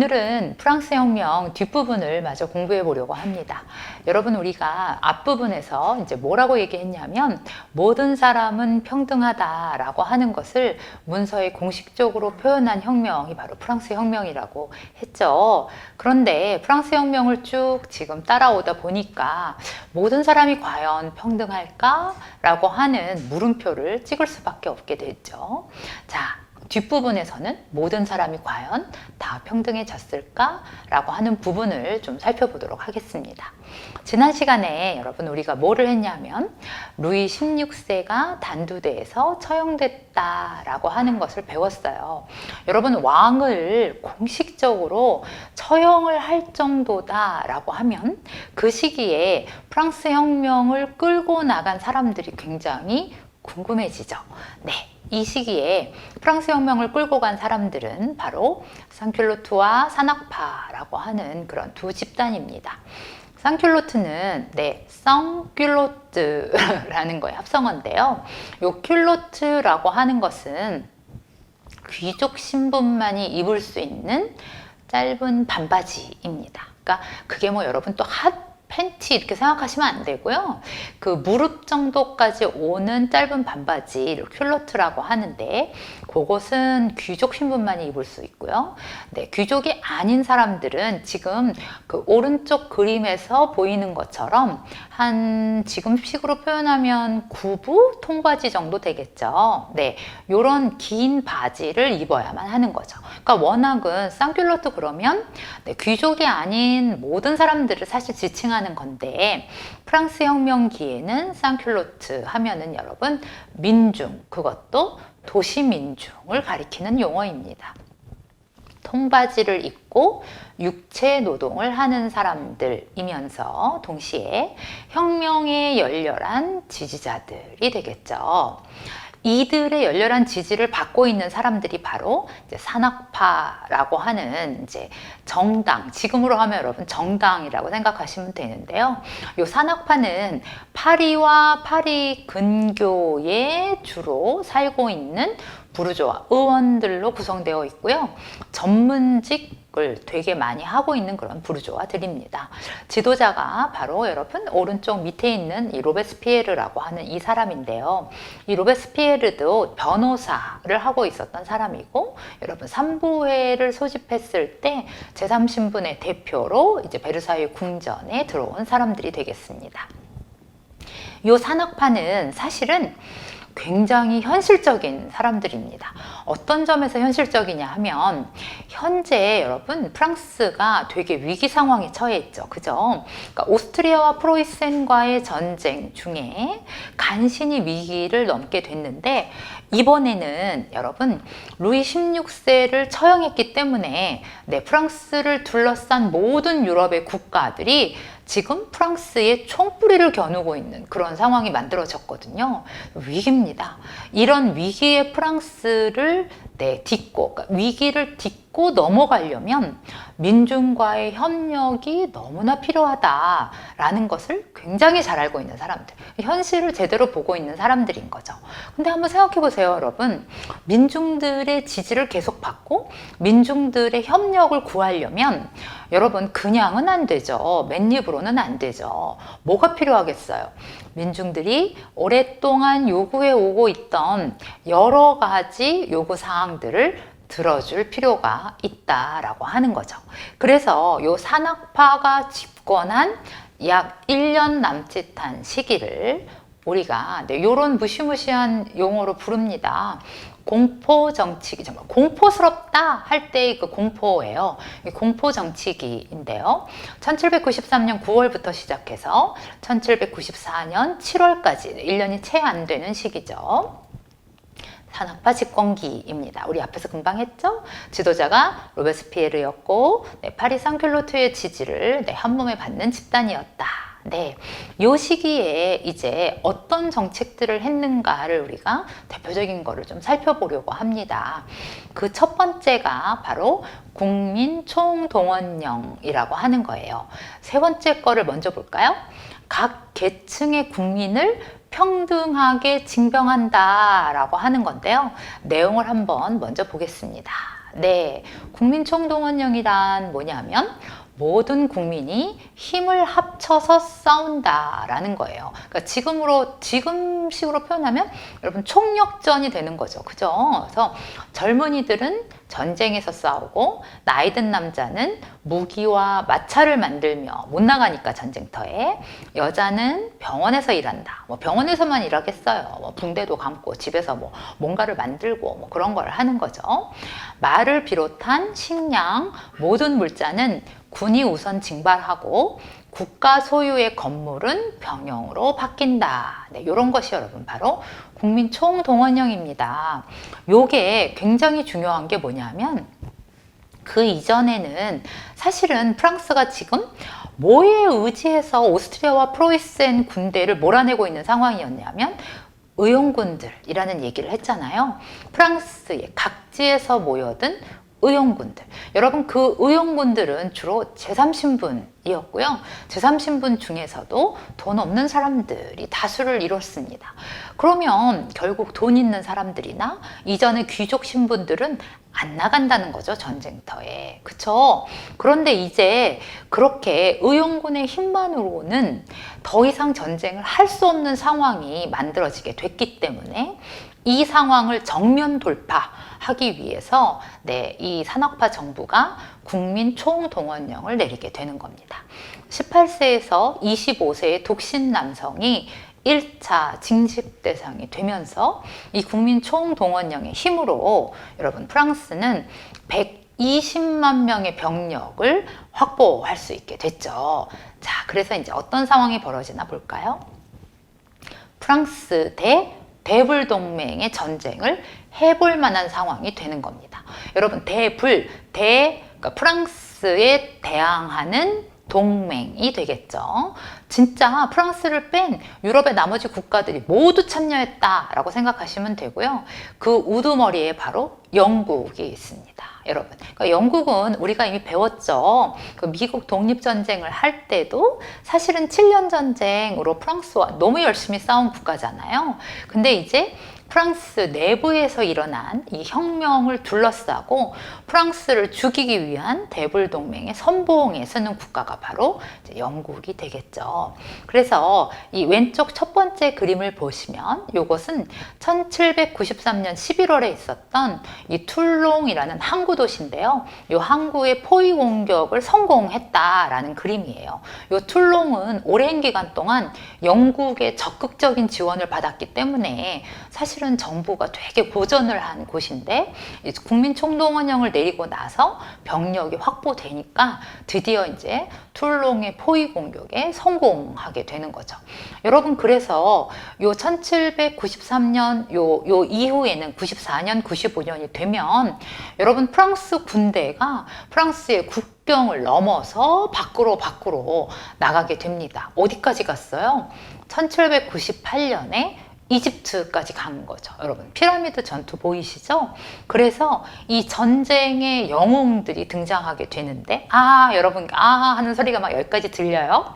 오늘은 프랑스 혁명 뒷부분을 마저 공부해 보려고 합니다. 여러분, 우리가 앞부분에서 이제 뭐라고 얘기했냐면 모든 사람은 평등하다라고 하는 것을 문서에 공식적으로 표현한 혁명이 바로 프랑스 혁명이라고 했죠. 그런데 프랑스 혁명을 쭉 지금 따라오다 보니까 모든 사람이 과연 평등할까라고 하는 물음표를 찍을 수밖에 없게 됐죠. 자, 뒷부분에서는 모든 사람이 과연 다 평등해졌을까? 라고 하는 부분을 좀 살펴보도록 하겠습니다. 지난 시간에 여러분 우리가 뭐를 했냐면 루이 16세가 단두대에서 처형됐다라고 하는 것을 배웠어요. 여러분, 왕을 공식적으로 처형을 할 정도다라고 하면 그 시기에 프랑스 혁명을 끌고 나간 사람들이 굉장히 궁금해지죠. 네. 이 시기에 프랑스 혁명을 끌고 간 사람들은 바로 상큘로트와 산악파라고 하는 그런 두 집단입니다. 상큘로트는 썽큘로트라는 거의 합성어인데요. 요 큘로트라고 하는 것은 귀족 신분만이 입을 수 있는 짧은 반바지입니다. 그러니까 그게 뭐 여러분 또 팬티 이렇게 생각하시면 안 되고요. 그 무릎 정도까지 오는 짧은 반바지 큘로트라고 하는데 그것은 귀족 신분만이 입을 수 있고요. 네, 귀족이 아닌 사람들은 지금 그 오른쪽 그림에서 보이는 것처럼 한 지금 식으로 표현하면 구부 통바지 정도 되겠죠. 네, 요런 긴 바지를 입어야만 하는 거죠. 그러니까 워낙은 쌍큘로트 그러면 귀족이 아닌 모든 사람들을 사실 지칭하는 건데 프랑스 혁명기에는 쌍큘로트 하면은 여러분 민중, 그것도 도시 민중을 가리키는 용어입니다. 통바지를 입고 육체 노동을 하는 사람들이면서 동시에 혁명에 열렬한 지지자들이 되겠죠. 이들의 열렬한 지지를 받고 있는 사람들이 바로 이제 산악파라고 하는 이제 정당, 지금으로 하면 여러분 정당이라고 생각하시면 되는데요. 이 산악파는 파리와 파리 근교에 주로 살고 있는 부르주아 의원들로 구성되어 있고요. 전문직을 되게 많이 하고 있는 그런 부르주아들입니다. 지도자가 바로 여러분 오른쪽 밑에 있는 이 로베스피에르라고 하는 이 사람인데요. 이 로베스피에르도 변호사를 하고 있었던 사람이고 여러분 삼부회를 소집했을 때 제3신분의 대표로 이제 베르사유 궁전에 들어온 사람들이 되겠습니다. 이 산악파는 사실은 굉장히 현실적인 사람들입니다. 어떤 점에서 현실적이냐 하면 현재 여러분 프랑스가 되게 위기 상황에 처해 있죠. 그죠? 그러니까 오스트리아와 프로이센과의 전쟁 중에 간신히 위기를 넘게 됐는데 이번에는 여러분 루이 16세를 처형했기 때문에 프랑스를 둘러싼 모든 유럽의 국가들이 지금 프랑스의 총뿌리를 겨누고 있는 그런 상황이 만들어졌거든요. 위기입니다. 이런 위기의 프랑스를 딛고, 그러니까 위기를 딛고 넘어가려면 민중과의 협력이 너무나 필요하다라는 것을 굉장히 잘 알고 있는 사람들, 현실을 제대로 보고 있는 사람들인 거죠. 근데 한번 생각해 보세요, 여러분. 민중들의 지지를 계속 받고 민중들의 협력을 구하려면 여러분 그냥은 안 되죠. 맨입으로는 안 되죠. 뭐가 필요하겠어요? 민중들이 오랫동안 요구해 오고 있던 여러 가지 요구사항들을 들어줄 필요가 있다라고 하는 거죠. 그래서 요 산악파가 집권한 약 1년 남짓한 시기를 우리가 요런 무시무시한 용어로 부릅니다. 공포 정치기, 정말 공포스럽다 할 때의 그 공포예요. 공포 정치기인데요. 1793년 9월부터 시작해서 1794년 7월까지 1년이 채 안 되는 시기죠. 산악파 집권기입니다. 우리 앞에서 금방 했죠? 지도자가 로베스피에르였고 파리 쌍큘로트의 지지를 한 몸에 받는 집단이었다. 이 시기에 이제 어떤 정책들을 했는가를 우리가 대표적인 거를 좀 살펴보려고 합니다. 그 첫 번째가 바로 국민 총동원령이라고 하는 거예요. 세 번째 거를 먼저 볼까요? 각 계층의 국민을 평등하게 징병한다라고 하는 건데요. 내용을 한번 먼저 보겠습니다. 네, 국민총동원령이란 뭐냐면 모든 국민이 힘을 합쳐서 싸운다라는 거예요. 그러니까 지금식으로 표현하면 여러분 총력전이 되는 거죠. 그죠? 그래서 젊은이들은 전쟁에서 싸우고 나이 든 남자는 무기와 마차를 만들며 못 나가니까 전쟁터에, 여자는 병원에서 일한다. 뭐 병원에서만 일하겠어요. 뭐 붕대도 감고 집에서 뭐 뭔가를 만들고 뭐 그런 걸 하는 거죠. 말을 비롯한 식량, 모든 물자는 군이 우선 징발하고 국가 소유의 건물은 병영으로 바뀐다. 네, 이런 것이 여러분 바로 국민총동원령입니다. 요게 굉장히 중요한 게 뭐냐면 그 이전에는 사실은 프랑스가 지금 뭐에 의지해서 오스트리아와 프로이센 군대를 몰아내고 있는 상황이었냐면 의용군들이라는 얘기를 했잖아요. 프랑스의 각지에서 모여든 의용군들. 여러분 그 의용군들은 주로 제3신분이었고요. 제3신분 중에서도 돈 없는 사람들이 다수를 이뤘습니다. 그러면 결국 돈 있는 사람들이나 이전의 귀족 신분들은 안 나간다는 거죠, 전쟁터에. 그쵸? 그런데 이제 그렇게 의용군의 힘만으로는 더 이상 전쟁을 할 수 없는 상황이 만들어지게 됐기 때문에 이 상황을 정면 돌파하기 위해서 이 산악파 정부가 국민 총동원령을 내리게 되는 겁니다. 18세에서 25세의 독신 남성이 1차 징집 대상이 되면서 이 국민 총동원령의 힘으로 여러분 프랑스는 120만 명의 병력을 확보할 수 있게 됐죠. 자, 그래서 이제 어떤 상황이 벌어지나 볼까요? 프랑스 대 대불동맹의 전쟁을 해볼 만한 상황이 되는 겁니다. 여러분 그러니까 프랑스에 대항하는 동맹이 되겠죠. 진짜 프랑스를 뺀 유럽의 나머지 국가들이 모두 참여했다라고 생각하시면 되고요. 그 우두머리에 바로 영국이 있습니다. 여러분, 그러니까 영국은 우리가 이미 배웠죠. 그 미국 독립전쟁을 할 때도 사실은 7년 전쟁으로 프랑스와 너무 열심히 싸운 국가잖아요. 근데 이제 프랑스 내부에서 일어난 이 혁명을 둘러싸고 프랑스를 죽이기 위한 대불동맹의 선봉에 서는 국가가 바로 이제 영국이 되겠죠. 그래서 이 왼쪽 첫 번째 그림을 보시면 이것은 1793년 11월에 있었던 이 툴롱이라는 항구 도시인데요. 이 항구의 포위 공격을 성공했다라는 그림이에요. 이 툴롱은 오랜 기간 동안 영국의 적극적인 지원을 받았기 때문에 사실은 정부가 되게 고전을 한 곳인데 국민총동원령을 내리고 나서 병력이 확보되니까 드디어 이제 툴롱의 포위 공격에 성공하게 되는 거죠. 여러분 그래서 요 1793년 요 이후에는 94년, 95년이 되면 여러분 프랑스 군대가 프랑스의 국경을 넘어서 밖으로 나가게 됩니다. 어디까지 갔어요? 1798년에 이집트까지 간 거죠. 여러분 피라미드 전투 보이시죠? 그래서 이 전쟁의 영웅들이 등장하게 되는데 여러분 하는 소리가 막 여기까지 들려요?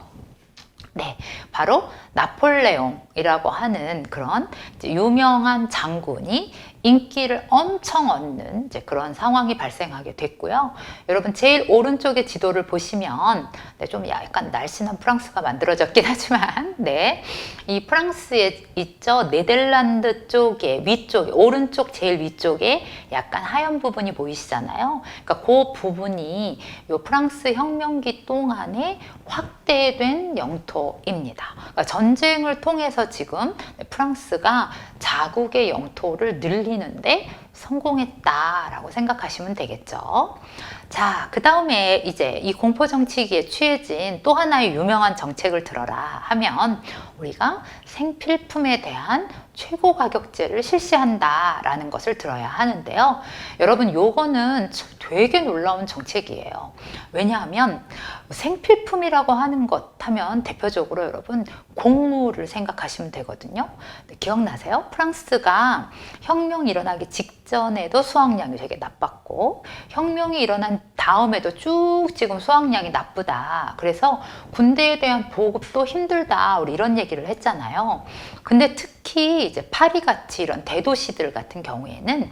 네, 바로 나폴레옹이라고 하는 그런 유명한 장군이 인기를 엄청 얻는 이제 그런 상황이 발생하게 됐고요. 여러분 제일 오른쪽의 지도를 보시면 좀 약간 날씬한 프랑스가 만들어졌긴 하지만 이 프랑스에 있죠. 네덜란드 쪽에 위쪽에 오른쪽 제일 위쪽에 약간 하얀 부분이 보이시잖아요. 그러니까 그 부분이 요 프랑스 혁명기 동안에 확대된 영토입니다. 그러니까 전쟁을 통해서 지금 프랑스가 자국의 영토를 늘리는데 성공했다라고 생각하시면 되겠죠. 자, 그 다음에 이제 이 공포정치기에 취해진 또 하나의 유명한 정책을 들어라 하면 우리가 생필품에 대한 최고 가격제를 실시한다라는 것을 들어야 하는데요. 여러분 요거는 되게 놀라운 정책이에요. 왜냐하면 생필품이라고 하는 것 하면 대표적으로 여러분 곡물을 생각하시면 되거든요. 기억나세요? 프랑스가 혁명이 일어나기 직전에도 수확량이 되게 나빴고 혁명이 일어난 다음에도 쭉 지금 수확량이 나쁘다. 그래서 군대에 대한 보급도 힘들다. 우리 이런 얘기를 했잖아요. 근데 특히 이제 파리같이 이런 대도시들 같은 경우에는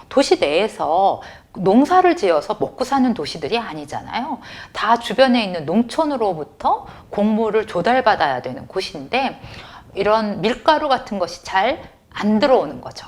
도시 내에서 농사를 지어서 먹고 사는 도시들이 아니잖아요. 다 주변에 있는 농촌으로부터 곡물을 조달받아야 되는 곳인데 이런 밀가루 같은 것이 잘 안 들어오는 거죠.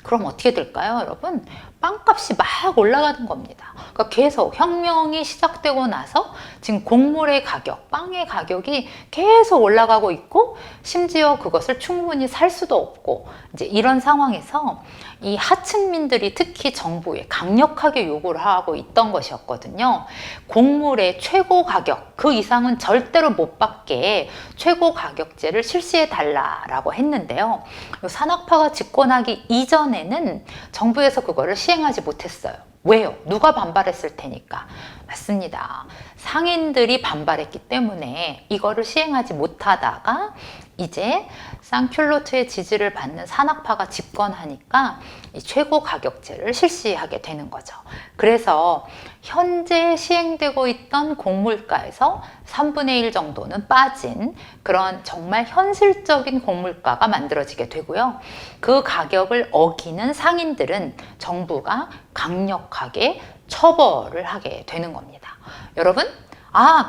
그럼 어떻게 될까요, 여러분? 빵값이 막 올라가는 겁니다. 그러니까 계속 혁명이 시작되고 나서 지금 곡물의 가격, 빵의 가격이 계속 올라가고 있고 심지어 그것을 충분히 살 수도 없고 이제 이런 상황에서 이 하층민들이 특히 정부에 강력하게 요구를 하고 있던 것이었거든요. 곡물의 최고 가격, 그 이상은 절대로 못 받게 최고 가격제를 실시해 달라라고 했는데요. 산악파가 집권하기 이전에는 정부에서 그거를 시행하지 못했어요. 왜요? 누가 반발했을 테니까. 맞습니다. 상인들이 반발했기 때문에 이거를 시행하지 못하다가 이제 쌍큘로트의 지지를 받는 산악파가 집권하니까 이 최고 가격제를 실시하게 되는 거죠. 그래서 현재 시행되고 있던 곡물가에서 3분의 1 정도는 빠진 그런 정말 현실적인 곡물가가 만들어지게 되고요. 그 가격을 어기는 상인들은 정부가 강력하게 처벌을 하게 되는 겁니다. 여러분,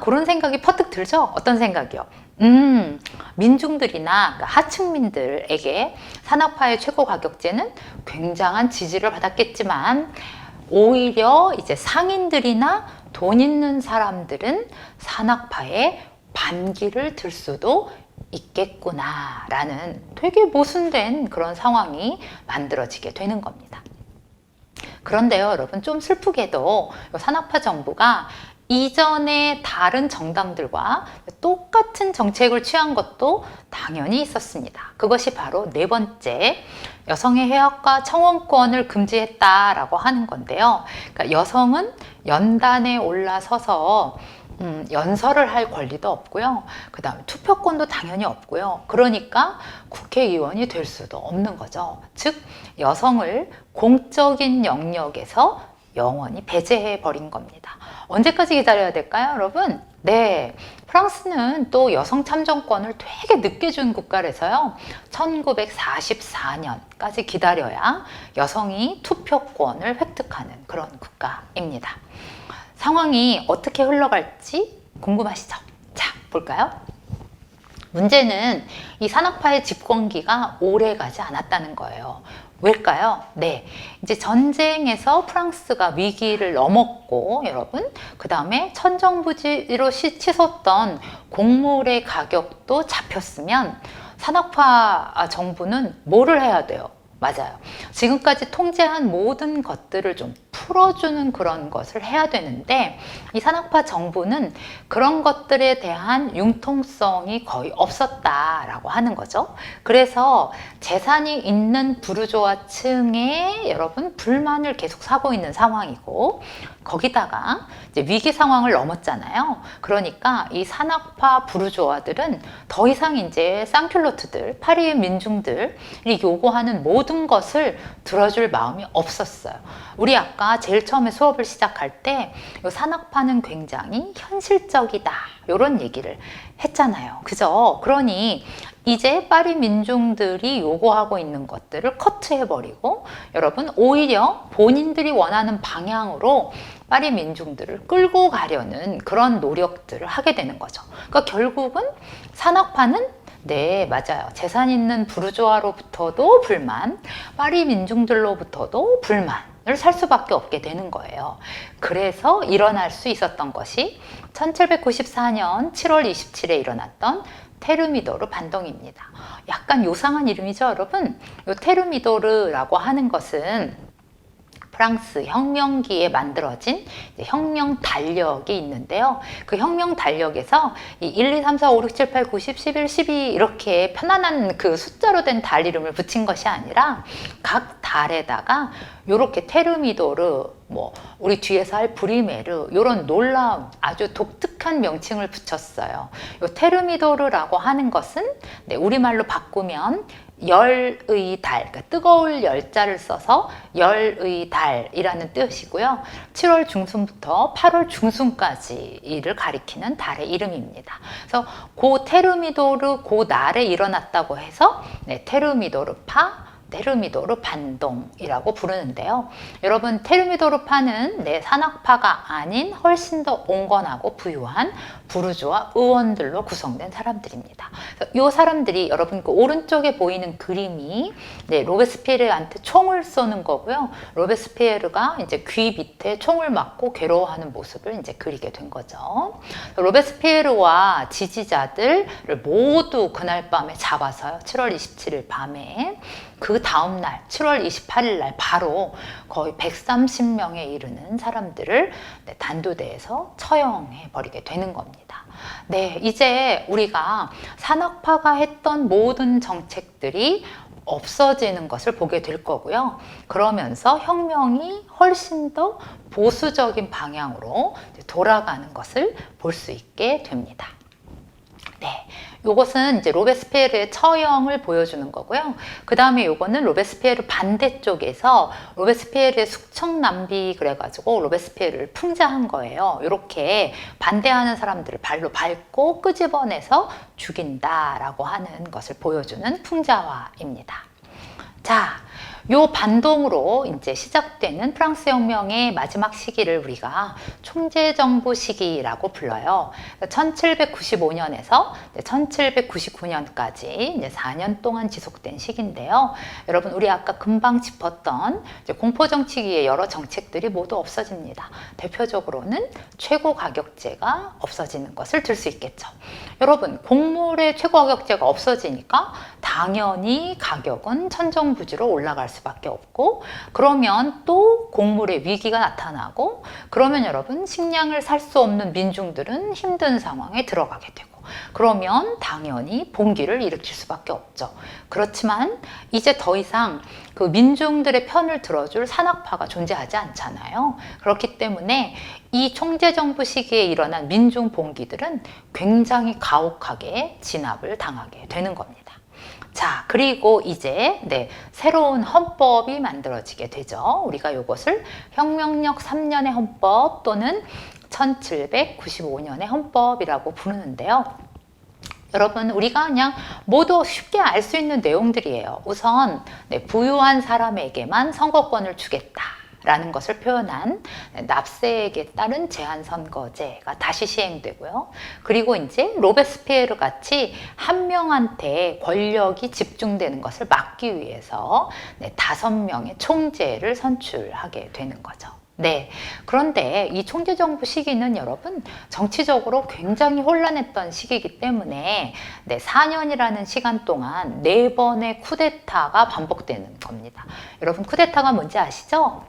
그런 생각이 퍼뜩 들죠? 어떤 생각이요? 민중들이나 하층민들에게 산악파의 최고 가격제는 굉장한 지지를 받았겠지만 오히려 이제 상인들이나 돈 있는 사람들은 산악파의 반기를 들 수도 있겠구나라는 되게 모순된 그런 상황이 만들어지게 되는 겁니다. 그런데요, 여러분, 좀 슬프게도 산악파 정부가 이전에 다른 정당들과 똑같은 정책을 취한 것도 당연히 있었습니다. 그것이 바로 네 번째, 여성의 해학과 청원권을 금지했다라고 하는 건데요. 그러니까 여성은 연단에 올라서서 연설을 할 권리도 없고요. 그 다음에 투표권도 당연히 없고요. 그러니까 국회의원이 될 수도 없는 거죠. 즉, 여성을 공적인 영역에서 영원히 배제해 버린 겁니다. 언제까지 기다려야 될까요, 여러분? 네, 프랑스는 또 여성 참정권을 되게 늦게 준 국가라서요. 1944년까지 기다려야 여성이 투표권을 획득하는 그런 국가입니다. 상황이 어떻게 흘러갈지 궁금하시죠? 자, 볼까요? 문제는 이 산악파의 집권기가 오래 가지 않았다는 거예요. 왜일까요? 네, 이제 전쟁에서 프랑스가 위기를 넘었고, 여러분, 그 다음에 천정부지로 치솟던 곡물의 가격도 잡혔으면 산악파 정부는 뭐를 해야 돼요? 맞아요. 지금까지 통제한 모든 것들을 좀 풀어주는 그런 것을 해야 되는데 이 산악파 정부는 그런 것들에 대한 융통성이 거의 없었다라고 하는 거죠. 그래서 재산이 있는 부르주아층에 여러분 불만을 계속 사고 있는 상황이고 거기다가 이제 위기 상황을 넘었잖아요. 그러니까 이 산악파 부르주아들은 더 이상 이제 쌍큘로트들, 파리의 민중들이 요구하는 모든 것을 들어줄 마음이 없었어요. 우리 아까 제일 처음에 수업을 시작할 때 이 산악파는 굉장히 현실적이다 이런 얘기를 했잖아요. 그죠? 그러니 이제 파리 민중들이 요구하고 있는 것들을 커트해버리고 여러분 오히려 본인들이 원하는 방향으로 파리 민중들을 끌고 가려는 그런 노력들을 하게 되는 거죠. 그러니까 결국은 산악파는 네, 맞아요. 재산 있는 부르주아로부터도 불만, 파리 민중들로부터도 불만을 살 수밖에 없게 되는 거예요. 그래서 일어날 수 있었던 것이 1794년 7월 27일에 일어났던 테르미도르 반동입니다. 약간 요상한 이름이죠, 여러분? 이 테르미도르라고 하는 것은 프랑스 혁명기에 만들어진 혁명 달력이 있는데요. 그 혁명 달력에서 이 1, 2, 3, 4, 5, 6, 7, 8, 9, 10, 11, 12 이렇게 편안한 그 숫자로 된 달 이름을 붙인 것이 아니라 각 달에다가 이렇게 테르미도르, 뭐 우리 뒤에서 할 브리메르 이런 놀라운 아주 독특한 명칭을 붙였어요. 이 테르미도르라고 하는 것은 네, 우리말로 바꾸면 열의 달, 그러니까 뜨거울 열자를 써서 열의 달이라는 뜻이고요. 7월 중순부터 8월 중순까지를 가리키는 달의 이름입니다. 그래서 그 테르미도르 그 날에 일어났다고 해서 네, 테르미도르파 테르미도르 반동이라고 부르는데요. 여러분, 테르미도르파는 산악파가 아닌 훨씬 더 온건하고 부유한 부르주아 의원들로 구성된 사람들입니다. 이 사람들이 여러분 그 오른쪽에 보이는 그림이 로베스피에르한테 총을 쏘는 거고요. 로베스피에르가 이제 귀 밑에 총을 맞고 괴로워하는 모습을 이제 그리게 된 거죠. 로베스피에르와 지지자들을 모두 그날 밤에 잡아서요. 7월 27일 밤에 그 다음날 7월 28일 날 바로 거의 130명에 이르는 사람들을 단두대에서 처형해 버리게 되는 겁니다. 이제 우리가 산악파가 했던 모든 정책들이 없어지는 것을 보게 될 거고요. 그러면서 혁명이 훨씬 더 보수적인 방향으로 돌아가는 것을 볼 수 있게 됩니다. 요것은 이제 로베스피에르의 처형을 보여주는 거고요. 그 다음에 요거는 로베스피에르 반대쪽에서 로베스피에르의 숙청 낭비 그래가지고 로베스피에르를 풍자한 거예요. 이렇게 반대하는 사람들을 발로 밟고 끄집어내서 죽인다라고 하는 것을 보여주는 풍자화입니다. 자, 요 반동으로 이제 시작되는 프랑스 혁명의 마지막 시기를 우리가 총재정부 시기라고 불러요. 1795년에서 1799년까지 이제 4년 동안 지속된 시기인데요. 여러분, 우리 아까 금방 짚었던 공포정치기의 여러 정책들이 모두 없어집니다. 대표적으로는 최고가격제가 없어지는 것을 들 수 있겠죠. 여러분, 곡물의 최고가격제가 없어지니까 당연히 가격은 천정부지로 올라갈 수밖에 없고, 그러면 또 곡물의 위기가 나타나고, 그러면 여러분 식량을 살 수 없는 민중들은 힘든 상황에 들어가게 되고, 그러면 당연히 봉기를 일으킬 수밖에 없죠. 그렇지만 이제 더 이상 그 민중들의 편을 들어줄 산악파가 존재하지 않잖아요. 그렇기 때문에 이 총재정부 시기에 일어난 민중 봉기들은 굉장히 가혹하게 진압을 당하게 되는 겁니다. 자, 그리고 이제 새로운 헌법이 만들어지게 되죠. 우리가 이것을 혁명력 3년의 헌법 또는 1795년의 헌법이라고 부르는데요. 여러분, 우리가 그냥 모두 쉽게 알 수 있는 내용들이에요. 우선 부유한 사람에게만 선거권을 주겠다라는 것을 표현한 납세액에 따른 제한선거제가 다시 시행되고요. 그리고 이제 로베스피에르 같이 한 명한테 권력이 집중되는 것을 막기 위해서 5명의 총재를 선출하게 되는 거죠. 그런데 이 총재정부 시기는 여러분 정치적으로 굉장히 혼란했던 시기이기 때문에 4년이라는 시간 동안 4번의 쿠데타가 반복되는 겁니다. 여러분, 쿠데타가 뭔지 아시죠?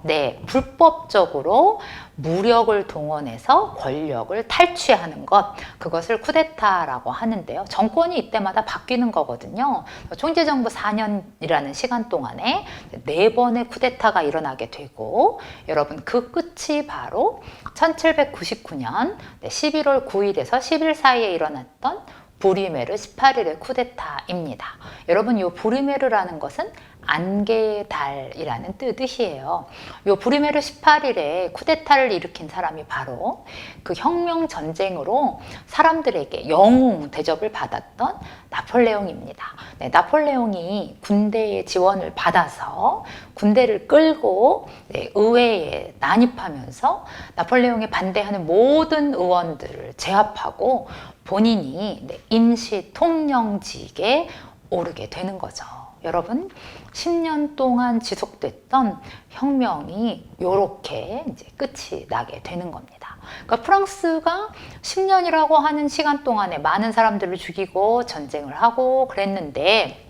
불법적으로 무력을 동원해서 권력을 탈취하는 것, 그것을 쿠데타라고 하는데요. 정권이 이때마다 바뀌는 거거든요. 총재정부 4년이라는 시간 동안에 4번의 쿠데타가 일어나게 되고, 여러분 그 끝이 바로 1799년 11월 9일에서 10일 사이에 일어났던 부리메르 18일의 쿠데타입니다. 여러분, 이 부리메르라는 것은 안개의 달이라는 뜻이에요. 이 부리메르 18일에 쿠데타를 일으킨 사람이 바로 그 혁명 전쟁으로 사람들에게 영웅 대접을 받았던 나폴레옹입니다. 나폴레옹이 군대의 지원을 받아서 군대를 끌고 의회에 난입하면서 나폴레옹에 반대하는 모든 의원들을 제압하고 본인이 임시 통령직에 오르게 되는 거죠. 여러분, 10년 동안 지속됐던 혁명이 이렇게 이제 끝이 나게 되는 겁니다. 그러니까 프랑스가 10년이라고 하는 시간 동안에 많은 사람들을 죽이고 전쟁을 하고 그랬는데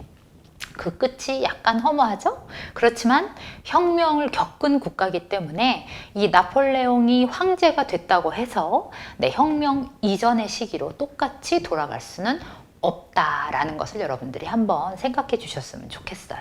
그 끝이 약간 허무하죠? 그렇지만 혁명을 겪은 국가이기 때문에 이 나폴레옹이 황제가 됐다고 해서 혁명 이전의 시기로 똑같이 돌아갈 수는 없다라는 것을 여러분들이 한번 생각해 주셨으면 좋겠어요.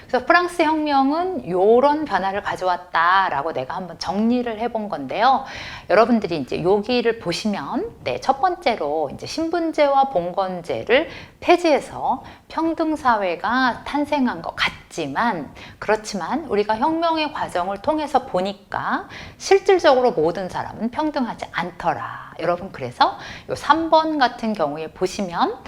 그래서 프랑스 혁명은 이런 변화를 가져왔다라고 내가 한번 정리를 해본 건데요. 여러분들이 이제 여기를 보시면 첫 번째로 이제 신분제와 봉건제를 폐지해서 평등사회가 탄생한 것 같지만, 그렇지만 우리가 혁명의 과정을 통해서 보니까 실질적으로 모든 사람은 평등하지 않더라. 여러분, 그래서 이 3번 같은 경우에 보시면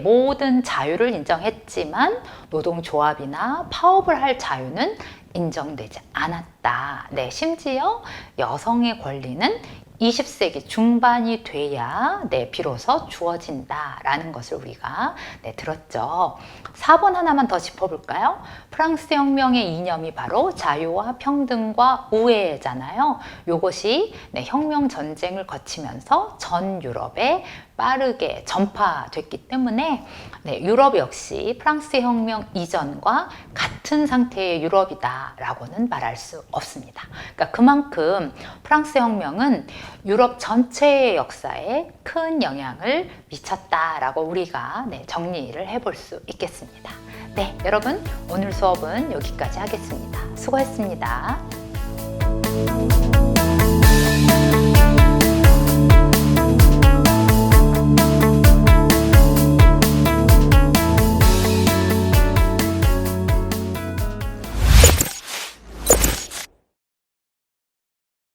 모든 자유를 인정했지만 노동조합이나 말이나 파업을 할 자유는 인정되지 않았다. 네, 심지어 여성의 권리는 20세기 중반이 돼야 비로소 주어진다라는 것을 우리가 들었죠. 4번 하나만 더 짚어볼까요? 프랑스 혁명의 이념이 바로 자유와 평등과 우애잖아요. 이것이 혁명 전쟁을 거치면서 전 유럽에 빠르게 전파됐기 때문에 유럽 역시 프랑스 혁명 이전과 같은 상태의 유럽이다라고는 말할 수 없습니다. 그러니까 그만큼 프랑스 혁명은 유럽 전체의 역사에 큰 영향을 미쳤다라고 우리가 정리를 해볼 수 있겠습니다. 네, 여러분 오늘 수업은 여기까지 하겠습니다. 수고했습니다.